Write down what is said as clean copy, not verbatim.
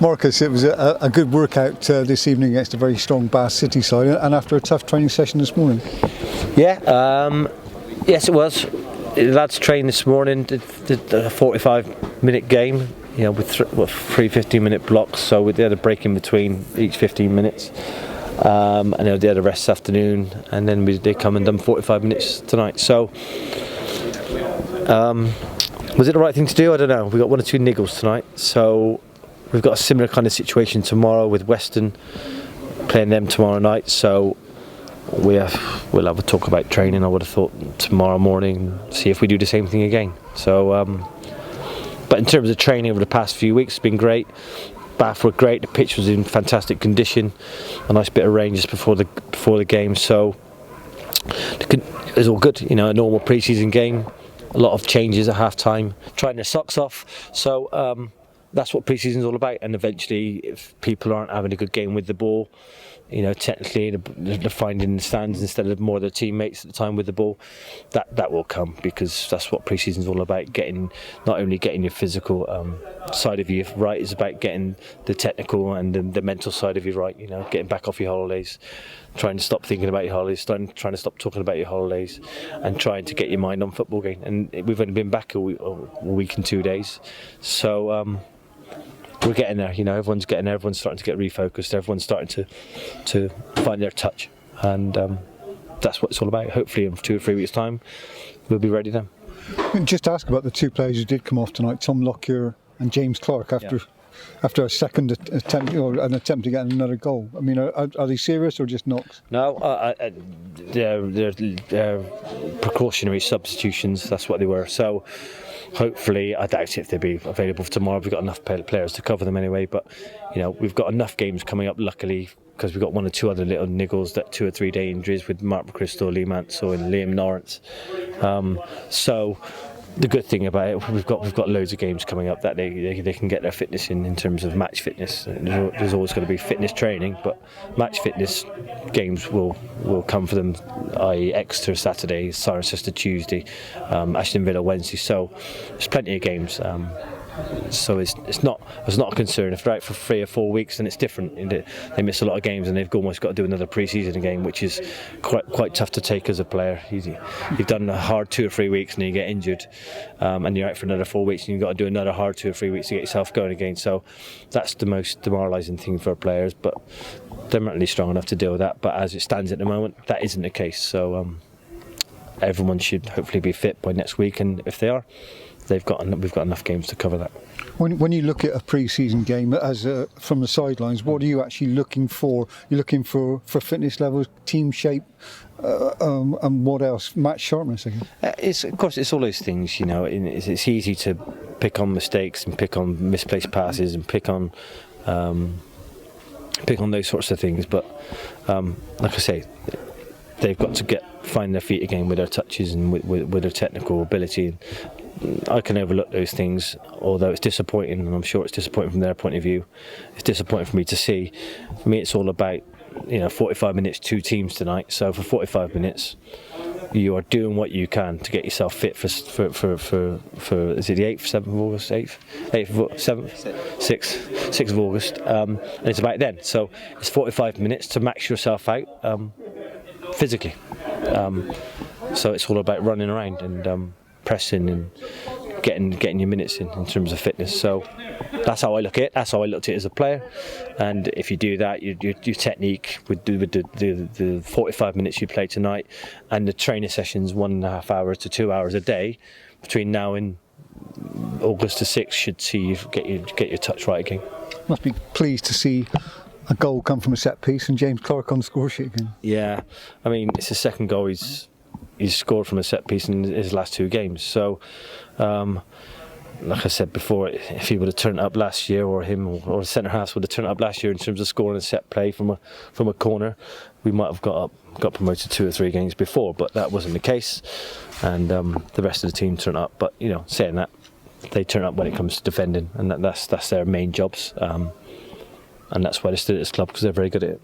Marcus, it was a good workout this evening against a very strong Bath City side, and after a tough training session this morning. Yeah, yes it was. The lads trained this morning, did a 45-minute game, with three 15-minute blocks, so they had a break in between each 15 minutes. And they had a rest this afternoon, and then they come and done 45 minutes tonight. So, was it the right thing to do? I don't know. We got one or two niggles tonight, so we've got a similar kind of situation tomorrow with Weston playing them tomorrow night. So we'll have a talk about training. I would have thought tomorrow morning, see if we do the same thing again. So, but in terms of training over the past few weeks, it's been great. Bath were great. The pitch was in fantastic condition. A nice bit of rain just before the game, so it was all good. A normal pre-season game. A lot of changes at half time, trying their socks off. So that's what pre-season is all about. And eventually, if people aren't having a good game with the ball, technically they're finding the stands instead of more of their teammates at the time with the ball. That will come, because that's what pre-season is all about. Not only getting your physical side of you right, it's about getting the technical and the mental side of you right. Getting back off your holidays, trying to stop thinking about your holidays, trying to stop talking about your holidays, and trying to get your mind on football again. And we've only been back a week and 2 days, so we're getting there. Everyone's getting there. Everyone's starting to get refocused. Everyone's starting to find their touch, and that's what it's all about. Hopefully, in 2 or 3 weeks' time, we'll be ready then. Just ask about the two players who did come off tonight, Tom Lockyer and James Clark, after a second attempt, or an attempt to get another goal. I mean, are they serious or just knocks? No, they're precautionary substitutions. That's what they were. So hopefully, I doubt if they'll be available for tomorrow. We've got enough players to cover them anyway. But we've got enough games coming up, luckily, because we've got 1 or 2 other little niggles, that 2 or 3 day injuries with Mark Bristol, Lee Mansell and Liam Lawrence. So the good thing about it, we've got loads of games coming up that they can get their fitness in terms of match fitness. There's always going to be fitness training, but match fitness games will come for them, i.e. Exeter Saturday, Cirencester Tuesday, Ashton Villa Wednesday. So there's plenty of games. So it's not a concern. If they're out for 3 or 4 weeks, then it's different. They miss a lot of games, and they've almost got to do another pre-season game, which is quite tough to take as a player. You've done a hard 2 or 3 weeks, and then you get injured, and you're out for another 4 weeks, and you've got to do another hard 2 or 3 weeks to get yourself going again. So that's the most demoralising thing for players. But they're not really strong enough to deal with that. But as it stands at the moment, that isn't the case. So everyone should hopefully be fit by next week, and if they are, we've got enough games to cover that. When you look at a pre-season game from the sidelines, what are you actually looking for? You're looking for fitness levels, team shape, and what else? Match sharpness, I guess. Of course, it's all those things. It's easy to pick on mistakes and pick on misplaced passes and pick on those sorts of things. But like I say, they've got to find their feet again with their touches and with their technical ability. I can overlook those things, although it's disappointing, and I'm sure it's disappointing from their point of view. It's disappointing for me to see. For me, it's all about 45 minutes, 2 teams tonight. So for 45 minutes, you are doing what you can to get yourself fit for is it the 8th, 7th of August, 8th, 7th, 6th of August, and it's about then. So it's 45 minutes to max yourself out physically. So it's all about running around and pressing and getting your minutes in terms of fitness. So that's how I look at it. That's how I looked at it as a player. And if you do that, your technique with the 45 minutes you play tonight and the training sessions, 1.5 hours to 2 hours a day between now and August the 6th, should see you get your touch right again. Must be pleased to see a goal come from a set piece and James Clark on the score sheet again. Yeah, I mean, it's the second goal he's scored from a set piece in his last 2 games. So, like I said before, if he would have turned up last year, or him or the centre halves would have turned up last year in terms of scoring a set play from a corner, we might have got promoted 2 or 3 games before. But that wasn't the case, and the rest of the team turned up. But saying that, they turn up when it comes to defending, and that's their main jobs. And that's why they stood at this club, because they're very good at it.